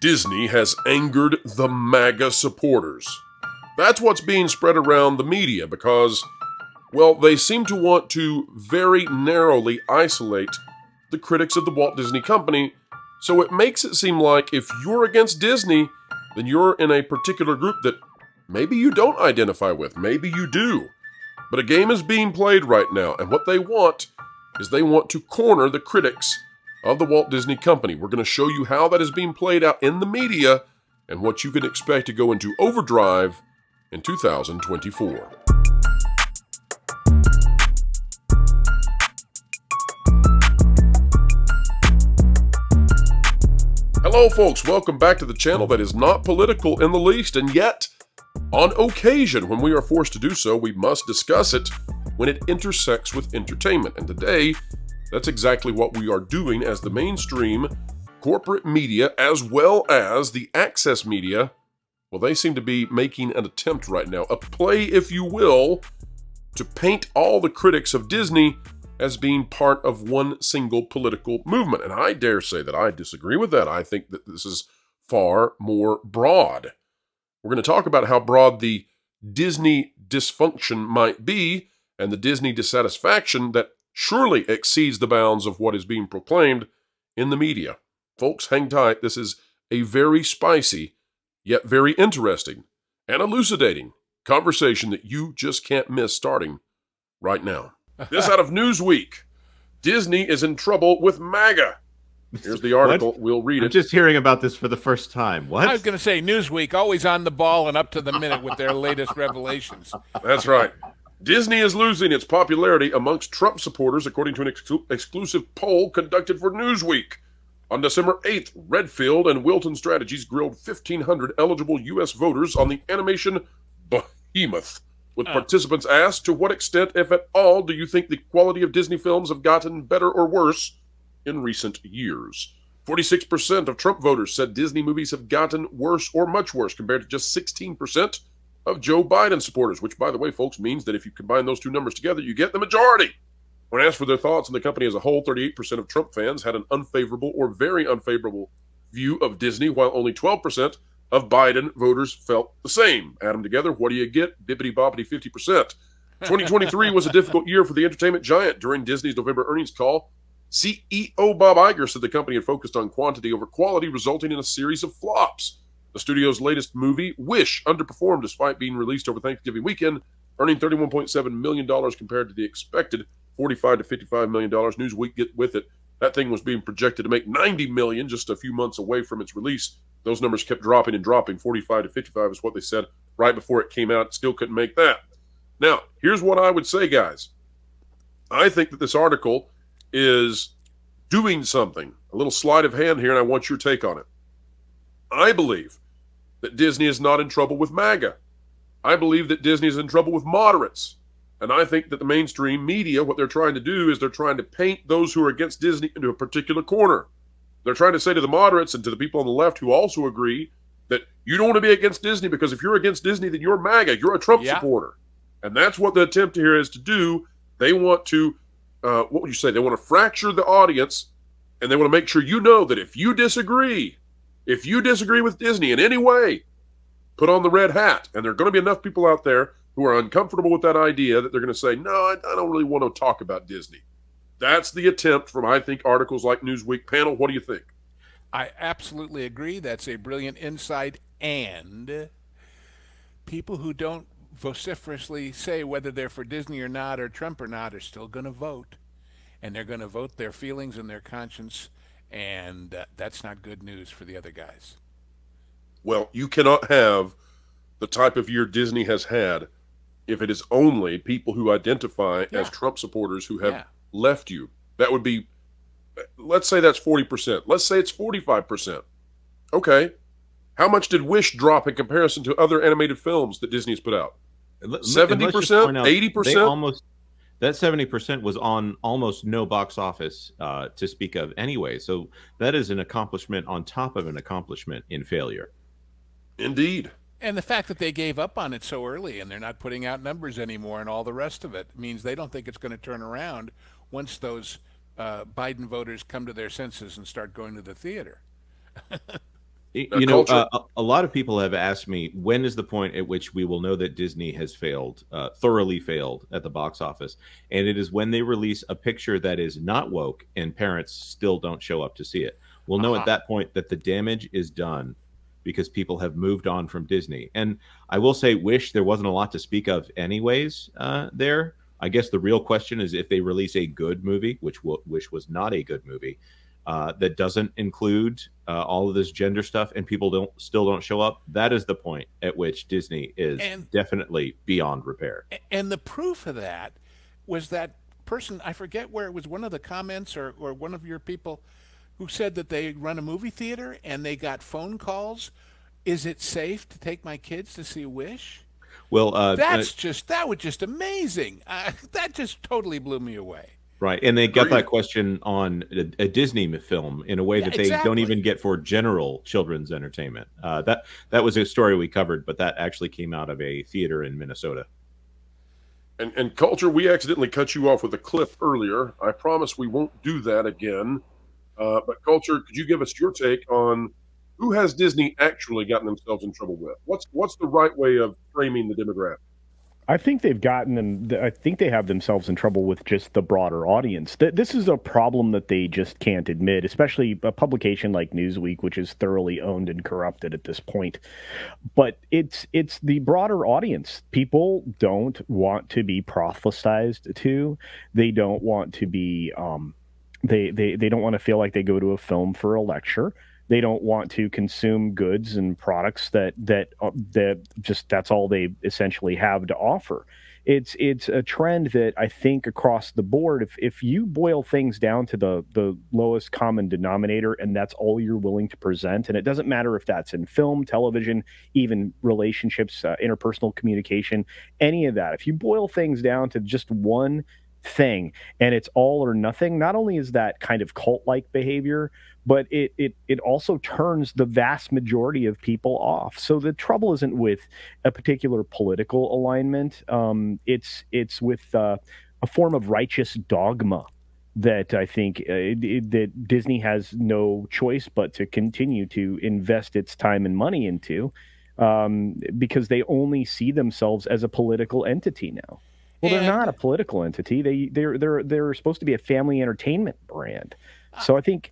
Disney has angered the MAGA supporters. That's what's being spread around the media because, well, they seem to want to very narrowly isolate the critics of the Walt Disney Company, so it makes it seem like if you're against Disney, then you're in a particular group that maybe you don't identify with, maybe you do. But a game is being played right now, and what they want is they want to corner the critics of the Walt Disney Company. We're going to show you how that is being played out in the media and what you can expect to go into overdrive in 2024. Hello folks, welcome back to the channel that is not political in the least, and yet, on occasion, when we are forced to do so, we must discuss it when it intersects with entertainment. And today, that's exactly what we are doing as the mainstream corporate media, as well as the access media. Well, they seem to be making an attempt right now, a play, if you will, to paint all the critics of Disney as being part of one single political movement. And I dare say that I disagree with that. I think that this is far more broad. We're going to talk about how broad the Disney dysfunction might be and the Disney dissatisfaction that surely exceeds the bounds of what is being proclaimed in the media. Folks, hang tight. This is a very spicy, yet very interesting and elucidating conversation that you just can't miss starting right now. This out of Newsweek. Disney is in trouble with MAGA. Here's the article. We'll read it. I'm just hearing about this for the first time. What? I was going to say Newsweek, always on the ball and up to the minute with their latest revelations. That's right. Disney is losing its popularity amongst Trump supporters, according to an exclusive poll conducted for Newsweek. On December 8th, Redfield and Wilton Strategies grilled 1,500 eligible U.S. voters on the animation behemoth, with participants asked, to what extent, if at all, do you think the quality of Disney films have gotten better or worse in recent years? 46% of Trump voters said Disney movies have gotten worse or much worse, compared to just 16% of Joe Biden supporters, which, by the way, folks, means that if you combine those two numbers together, you get the majority. When asked for their thoughts on the company as a whole, 38% of Trump fans had an unfavorable or very unfavorable view of Disney, while only 12% of Biden voters felt the same. Add them together, what do you get? Bibbity-boppity 50%. 2023 was a difficult year for the entertainment giant. During Disney's November earnings call, CEO Bob Iger said the company had focused on quantity over quality, resulting in a series of flops. The studio's latest movie, Wish, underperformed despite being released over Thanksgiving weekend, earning $31.7 million compared to the expected $45 to $55 million. Newsweek, get with it. That thing was being projected to make $90 million just a few months away from its release. Those numbers kept dropping and dropping. 45 to 55 is what they said right before it came out. It still couldn't make that. Now, here's what I would say, guys. I think that this article is doing something. A little sleight of hand here, and I want your take on it. I believe that Disney is not in trouble with MAGA. I believe that Disney is in trouble with moderates. And I think that the mainstream media, what they're trying to do is they're trying to paint those who are against Disney into a particular corner. They're trying to say to the moderates and to the people on the left who also agree that you don't want to be against Disney, because if you're against Disney, then you're MAGA. You're a Trump supporter. And that's what the attempt here is to do. They want to, what would you say? They want to fracture the audience, and they want to make sure you know that if you disagree with Disney in any way, put on the red hat. And there are going to be enough people out there who are uncomfortable with that idea that they're going to say, no, I don't really want to talk about Disney. That's the attempt from, I think, articles like Newsweek. Panel, what do you think? I absolutely agree. That's a brilliant insight. And people who don't vociferously say whether they're for Disney or not, or Trump or not, are still going to vote. And they're going to vote their feelings and their conscience. And that's not good news for the other guys. Well, you cannot have the type of year Disney has had if it is only people who identify as Trump supporters who have left you. That would be, let's say that's 40%. Let's say it's 45%. Okay. How much did Wish drop in comparison to other animated films that Disney's put out? 70%? 80%? That 70% was on almost no box office to speak of anyway. So that is an accomplishment on top of an accomplishment in failure. Indeed. And the fact that they gave up on it so early and they're not putting out numbers anymore and all the rest of it means they don't think it's going to turn around once those Biden voters come to their senses and start going to the theater. You know, a lot of people have asked me, when is the point at which we will know that Disney has failed, thoroughly failed at the box office? And it is when they release a picture that is not woke and parents still don't show up to see it. We'll know at that point that the damage is done because people have moved on from Disney. And I will say, Wish, there wasn't a lot to speak of anyways there. I guess the real question is if they release a good movie, which Wish was not a good movie, that doesn't include all of this gender stuff, and people still don't show up. That is the point at which Disney is definitely beyond repair. And the proof of that was that person, I forget where it was, one of the comments or one of your people who said that they run a movie theater and they got phone calls. Is it safe to take my kids to see Wish? Well, that was just amazing. That just totally blew me away. Right, and they got that question on a Disney film in a way that they don't even get for general children's entertainment. That was a story we covered, but that actually came out of a theater in Minnesota. And Culture, we accidentally cut you off with a clip earlier. I promise we won't do that again. But Culture, could you give us your take on who has Disney actually gotten themselves in trouble with? What's the right way of framing the demographic? I think they've gotten them. I think they have themselves in trouble with just the broader audience. This is a problem that they just can't admit, especially a publication like Newsweek, which is thoroughly owned and corrupted at this point. But it's the broader audience. People don't want to be prophesized to. They don't want to be. They don't want to feel like they go to a film for a lecture. They don't want to consume goods and products that just that's all they essentially have to offer. It's a trend that I think across the board, if you boil things down to the lowest common denominator and that's all you're willing to present, and it doesn't matter if that's in film, television, even relationships, interpersonal communication, any of that. If you boil things down to just one thing and it's all or nothing, not only is that kind of cult-like behavior, but it also turns the vast majority of people off. So the trouble isn't with a particular political alignment. It's with a form of righteous dogma that I think that Disney has no choice but to continue to invest its time and money into, because they only see themselves as a political entity now. Well, they're not a political entity. They're supposed to be a family entertainment brand. So I think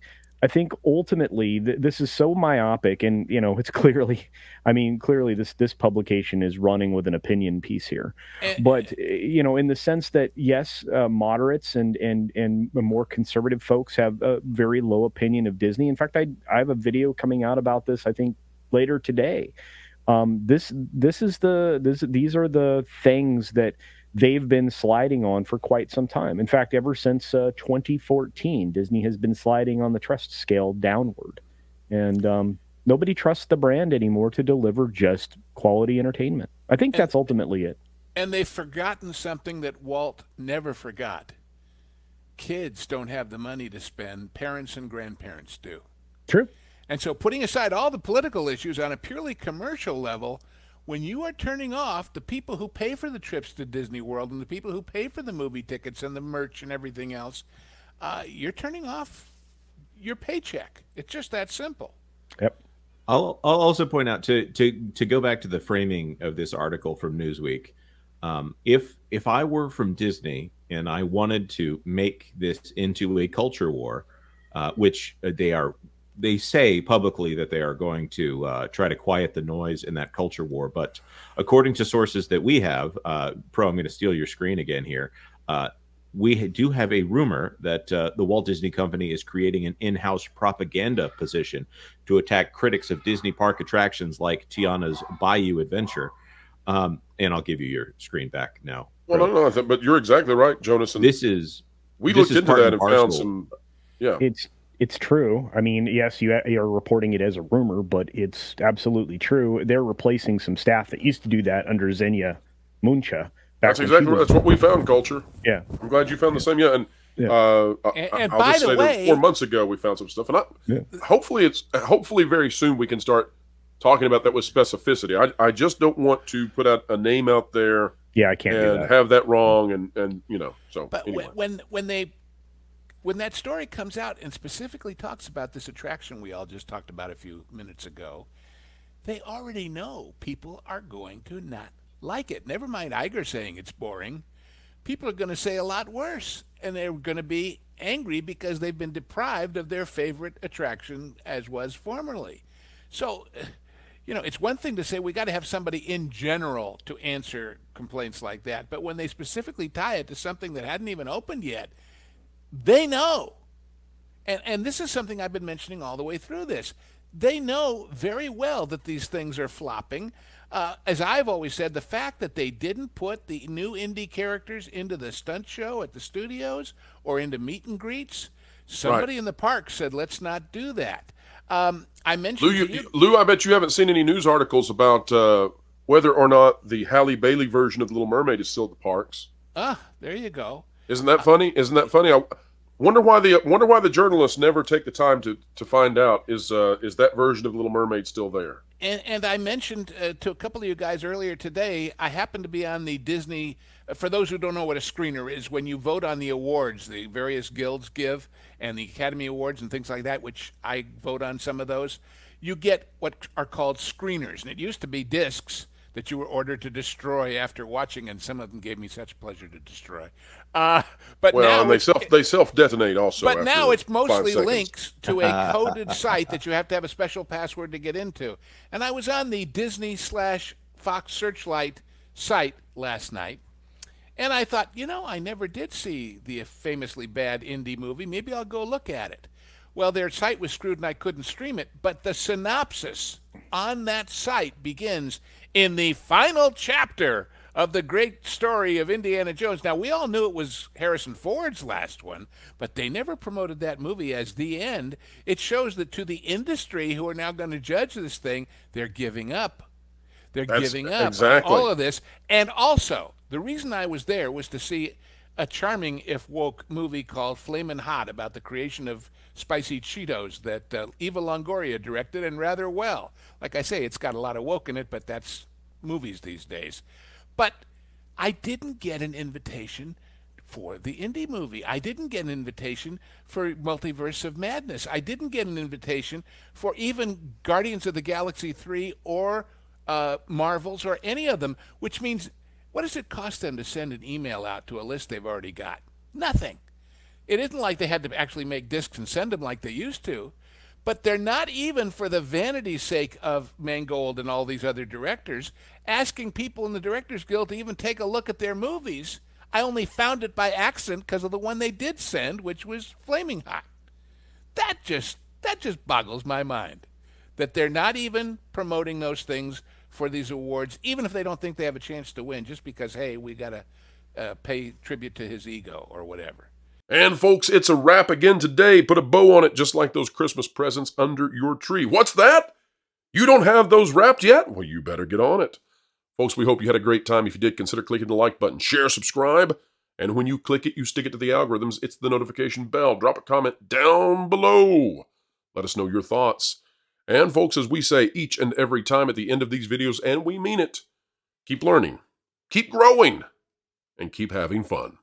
ultimately this is so myopic, and it's clearly this publication is running with an opinion piece here. But in the sense that yes, moderates and more conservative folks have a very low opinion of Disney. In fact, I have a video coming out about this, I think, later today. These are the things that they've been sliding on for quite some time. In fact, ever since 2014, Disney has been sliding on the trust scale downward. And nobody trusts the brand anymore to deliver just quality entertainment. I think that's ultimately it. And they've forgotten something that Walt never forgot. Kids don't have the money to spend. Parents and grandparents do. True. And so putting aside all the political issues on a purely commercial level, when you are turning off the people who pay for the trips to Disney World and the people who pay for the movie tickets and the merch and everything else, you're turning off your paycheck. It's just that simple. Yep. I'll also point out to go back to the framing of this article from Newsweek. If I were from Disney and I wanted to make this into a culture war, which they say publicly that they are going to try to quiet the noise in that culture war. But according to sources that we have, Pro, I'm going to steal your screen again here. We do have a rumor that the Walt Disney Company is creating an in-house propaganda position to attack critics of Disney park attractions like Tiana's Bayou Adventure. And I'll give you your screen back now. Well, no, but you're exactly right, Jonas. And we looked into that and found some. Yeah, It's true. I mean, yes, you are reporting it as a rumor, but it's absolutely true. They're replacing some staff that used to do that under Xenia Muncha. That's what we found, Culture. Yeah. I'm glad you found the same. Yeah. And I'll by just the say way, 4 months ago we found some stuff. And hopefully very soon we can start talking about that with specificity. I just don't want to put out a name out there. Yeah, I can't do that. Have that wrong and so. But anyway. when when that story comes out and specifically talks about this attraction we all just talked about a few minutes ago, they already know people are going to not like it. Never mind Iger saying it's boring. People are going to say a lot worse, and they're going to be angry because they've been deprived of their favorite attraction as was formerly. So, it's one thing to say we got to have somebody in general to answer complaints like that, but when they specifically tie it to something that hadn't even opened yet, they know. And this is something I've been mentioning all the way through this. They know very well that these things are flopping. As I've always said, the fact that they didn't put the new indie characters into the stunt show at the studios or into meet and greets, somebody in the park said, let's not do that. I mentioned Lou, I bet you haven't seen any news articles about whether or not the Halle Bailey version of The Little Mermaid is still at the parks. There you go. Isn't that funny? I wonder why the journalists never take the time to find out is that version of The Little Mermaid still there? And I mentioned to a couple of you guys earlier today, I happen to be on the Disney. For those who don't know what a screener is, when you vote on the awards the various guilds give and the Academy Awards and things like that, which I vote on some of those, you get what are called screeners. And it used to be discs that you were ordered to destroy after watching, and some of them gave me such pleasure to destroy. But now and they self detonate also. But now it's mostly 5 seconds. links to a coded site that you have to have a special password to get into. And I was on the Disney/Fox Searchlight site last night, and I thought, I never did see the famously bad indie movie. Maybe I'll go look at it. Well, their site was screwed and I couldn't stream it, but the synopsis on that site begins, in the final chapter of the great story of Indiana Jones. Now, we all knew it was Harrison Ford's last one, but they never promoted that movie as the end. It shows that to the industry who are now going to judge this thing, they're giving up. They're giving up on all of this. And also, the reason I was there was to see a charming, if woke, movie called Flamin' Hot about the creation of spicy Cheetos that Eva Longoria directed, and rather well. Like I say, it's got a lot of woke in it, but that's movies these days. But I didn't get an invitation for the indie movie. I didn't get an invitation for Multiverse of Madness. I didn't get an invitation for even Guardians of the Galaxy 3 or Marvels or any of them, which means, what does it cost them to send an email out to a list they've already got? Nothing. It isn't like they had to actually make discs and send them like they used to. But they're not even, for the vanity's sake of Mangold and all these other directors, asking people in the Directors Guild to even take a look at their movies. I only found it by accident because of the one they did send, which was Flaming Hot. That just boggles my mind, that they're not even promoting those things for these awards, even if they don't think they have a chance to win, just because, hey, we got to pay tribute to his ego or whatever. And folks, it's a wrap again today. Put a bow on it just like those Christmas presents under your tree. What's that? You don't have those wrapped yet? Well, you better get on it. Folks, we hope you had a great time. If you did, consider clicking the like button, share, subscribe, and when you click it, you stick it to the algorithms. It's the notification bell. Drop a comment down below. Let us know your thoughts. And folks, as we say each and every time at the end of these videos, and we mean it, keep learning, keep growing, and keep having fun.